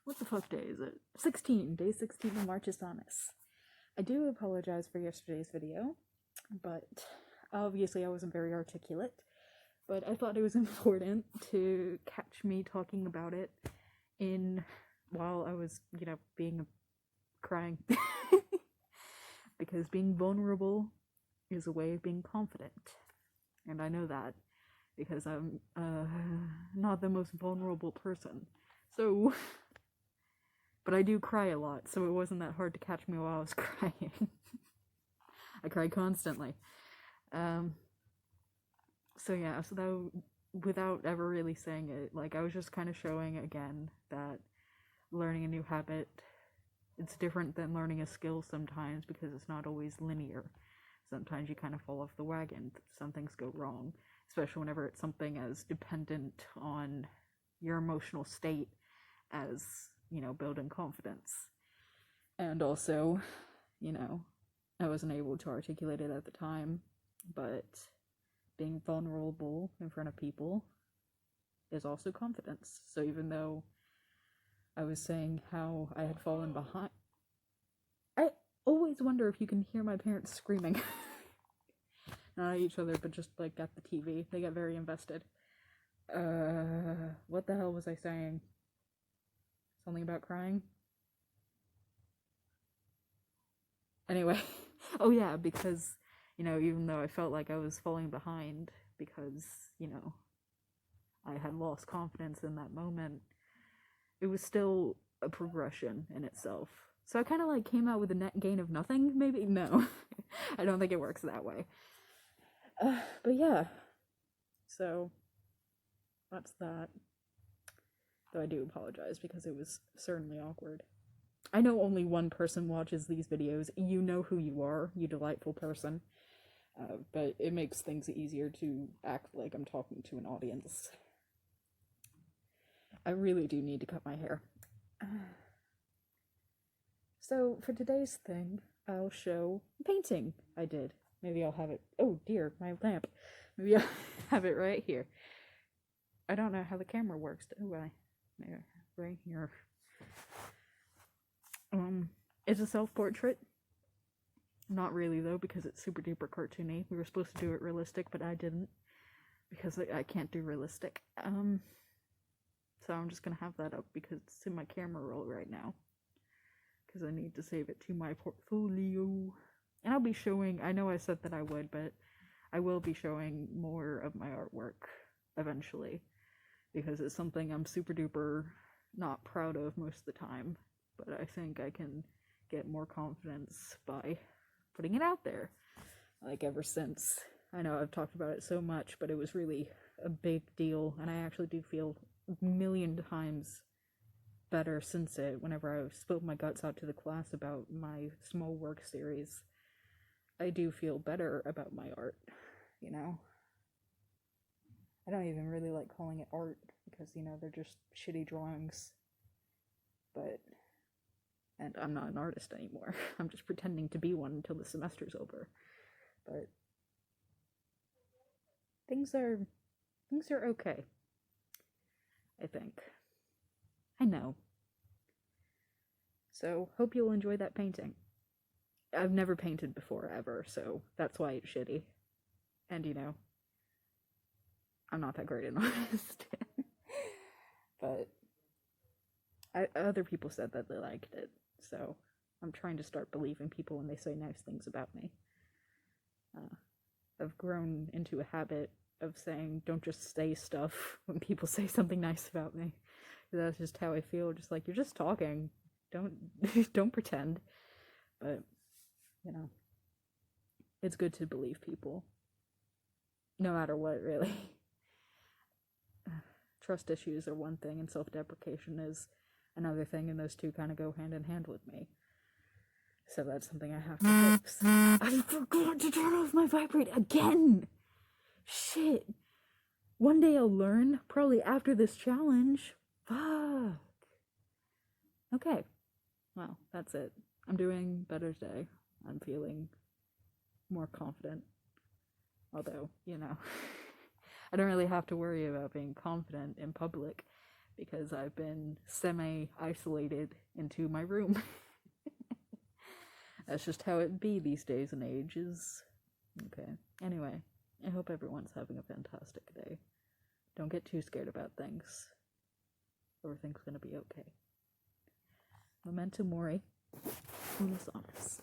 What the fuck day is it? 16. Day 16 of Unus Annus. I do apologize for yesterday's video, but obviously I wasn't very articulate. But I thought it was important to catch me talking about it while I was, crying. Because being vulnerable is a way of being confident. And I know that because I'm not the most vulnerable person. So, but I do cry a lot, so it wasn't that hard to catch me while I was crying. I cry constantly. So without ever really saying it, like, I was just kind of showing again that learning a new habit, it's different than learning a skill sometimes because it's not always linear. Sometimes you kind of fall off the wagon. Some things go wrong, especially whenever it's something as dependent on your emotional state as, building confidence. And also, I wasn't able to articulate it at the time, but being vulnerable in front of people is also confidence. So even though I was saying how I had fallen behind, I always wonder if you can hear my parents screaming. Not at each other, but just like at the TV. They get very invested. What the hell was I saying? Something about crying? Anyway, oh yeah, because, even though I felt like I was falling behind because, I had lost confidence in that moment, it was still a progression in itself. So I kind of like came out with a net gain of nothing, maybe? No. I don't think it works that way. But yeah. So that's that. Though I do apologize because it was certainly awkward. I know only one person watches these videos. You know who you are, you delightful person. But it makes things easier to act like I'm talking to an audience. I really do need to cut my hair. So for today's thing, I'll show a painting I did. Maybe I'll have it. Oh dear, my lamp. Maybe I'll have it right here. I don't know how the camera works. Oh, maybe right here. It's a self-portrait. Not really though, because it's super duper cartoony. We were supposed to do it realistic, but I didn't because I can't do realistic. So I'm just gonna have that up because it's in my camera roll right now. Because I need to save it to my portfolio. And I'll be showing, I know I said that I would, but I will be showing more of my artwork eventually. Because it's something I'm super duper not proud of most of the time. But I think I can get more confidence by putting it out there. Like ever since. I know I've talked about it so much, but it was really a big deal. And I actually do feel a million times better since it. Whenever I spilled my guts out to the class about my small work series, I do feel better about my art, I don't even really like calling it art because, they're just shitty drawings. And I'm not an artist anymore. I'm just pretending to be one until the semester's over. But things are okay, I think. I know. So, hope you'll enjoy that painting. I've never painted before, ever, so that's why it's shitty. And, I'm not that great an artist. But other people said that they liked it, so I'm trying to start believing people when they say nice things about me. I've grown into a habit of saying, don't just say stuff when people say something nice about me. That's just how I feel, just like, you're just talking. Don't pretend. But, it's good to believe people. No matter what, really. Trust issues are one thing, and self-deprecation is another thing, and those two kind of go hand in hand with me. So that's something I have to fix. I forgot to turn off my vibrate again! Shit! One day I'll learn, probably after this challenge. Fuck! Okay. Well, that's it. I'm doing better today. I'm feeling more confident. Although, I don't really have to worry about being confident in public because I've been semi-isolated into my room. That's just how it be these days and ages. Okay. Anyway, I hope everyone's having a fantastic day. Don't get too scared about things. Everything's gonna be okay. Momento Mori. Unus Annus.